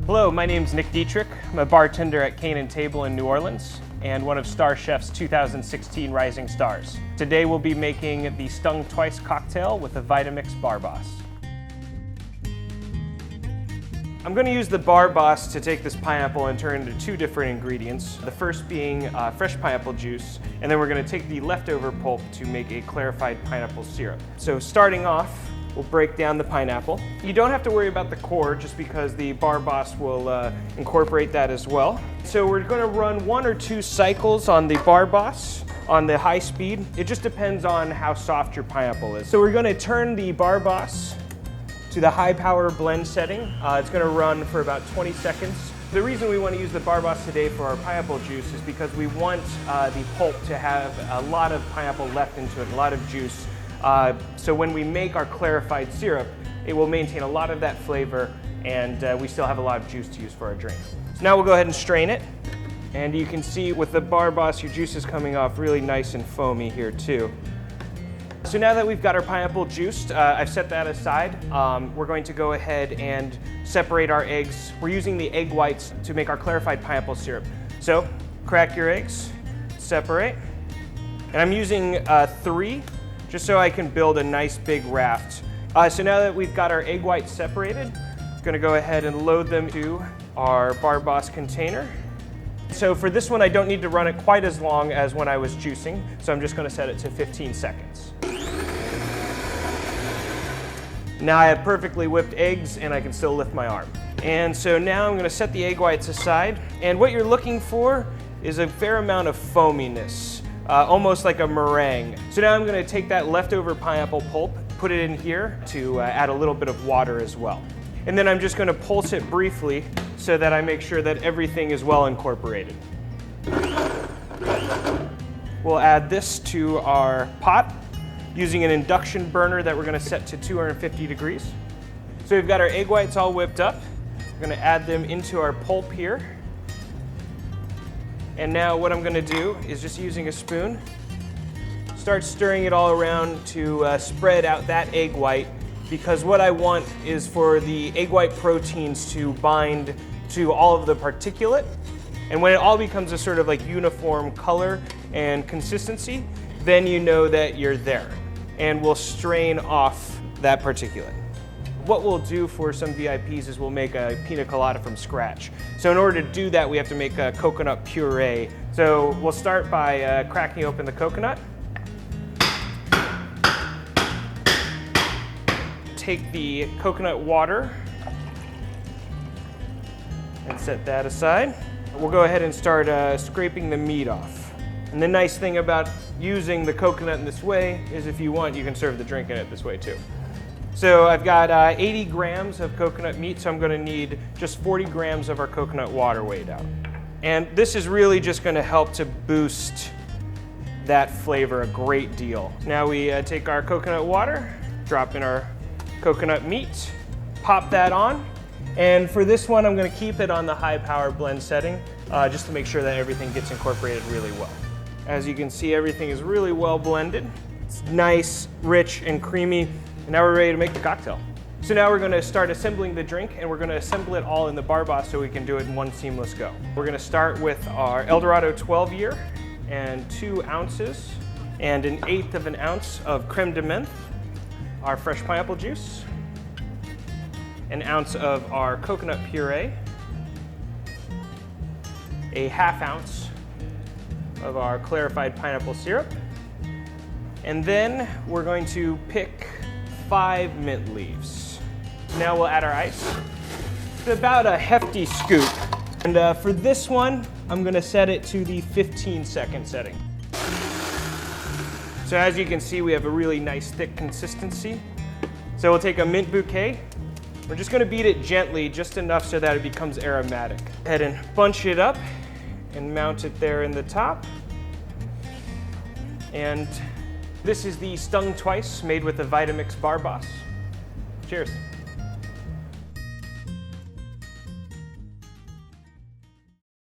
Hello, my name's Nick Detrich. I'm a bartender at Cane & Table in New Orleans and one of Star Chef's 2016 Rising Stars. Today we'll be making the Stung Twice Cocktail with the Vitamix Bar Boss. I'm going to use the Bar Boss to take this pineapple and turn it into two different ingredients. The first being fresh pineapple juice, and then we're going to take the leftover pulp to make a clarified pineapple syrup. So starting off, we'll break down the pineapple. You don't have to worry about the core just because the Bar Boss will incorporate that as well. So we're going to run 1 or 2 cycles on the Bar Boss on the high speed. It just depends on how soft your pineapple is. So we're going to turn the Bar Boss to the high power blend setting. It's going to run for about 20 seconds. The reason we want to use the Bar Boss today for our pineapple juice is because we want the pulp to have a lot of pineapple left into it, a lot of juice. So when we make our clarified syrup, it will maintain a lot of that flavor and we still have a lot of juice to use for our drink. So now we'll go ahead and strain it. And you can see with the Bar Boss, your juice is coming off really nice and foamy here too. So now that we've got our pineapple juiced, I've set that aside. We're going to go ahead and separate our eggs. We're using the egg whites to make our clarified pineapple syrup. So crack your eggs, separate. And I'm using 3. Just so I can build a nice big raft. So now that we've got our egg whites separated, I'm gonna go ahead and load them to our Bar Boss container. So for this one, I don't need to run it quite as long as when I was juicing, so I'm just gonna set it to 15 seconds. Now I have perfectly whipped eggs and I can still lift my arm. And so now I'm gonna set the egg whites aside, and what you're looking for is a fair amount of foaminess. Almost like a meringue. So now I'm going to take that leftover pineapple pulp, put it in here to add a little bit of water as well. And then I'm just going to pulse it briefly so that I make sure that everything is well incorporated. We'll add this to our pot using an induction burner that we're going to set to 250 degrees. So we've got our egg whites all whipped up. We're going to add them into our pulp here. And now what I'm going to do is just using a spoon, start stirring it all around to spread out that egg white, because what I want is for the egg white proteins to bind to all of the particulate. And when it all becomes a sort of like uniform color and consistency, then you know that you're there. And we'll strain off that particulate. What we'll do for some VIPs is we'll make a pina colada from scratch. So in order to do that, we have to make a coconut puree. So we'll start by cracking open the coconut. Take the coconut water and set that aside. We'll go ahead and start scraping the meat off. And the nice thing about using the coconut in this way is if you want, you can serve the drink in it this way too. So I've got 80 grams of coconut meat, so I'm going to need just 40 grams of our coconut water weighed out. And this is really just going to help to boost that flavor a great deal. Now we take our coconut water, drop in our coconut meat, pop that on. And for this one, I'm going to keep it on the high power blend setting just to make sure that everything gets incorporated really well. As you can see, everything is really well blended. It's nice, rich, and creamy. And now we're ready to make the cocktail. So now we're going to start assembling the drink, and we're going to assemble it all in the Bar Boss so we can do it in one seamless go. We're going to start with our Eldorado 12 year and 2 ounces and 1/8 of an ounce of creme de menthe, our fresh pineapple juice, 1 ounce of our coconut puree, a 1/2 ounce of our clarified pineapple syrup, and then we're going to pick 5 mint leaves. Now we'll add our ice. It's about a hefty scoop. And for this one, I'm gonna set it to the 15-second setting. So as you can see, we have a really nice thick consistency. So we'll take a mint bouquet. We're just gonna beat it gently, just enough so that it becomes aromatic. Go ahead and bunch it up and mount it there in the top. And this is the Stung Twice made with the Vitamix Bar Boss. Cheers.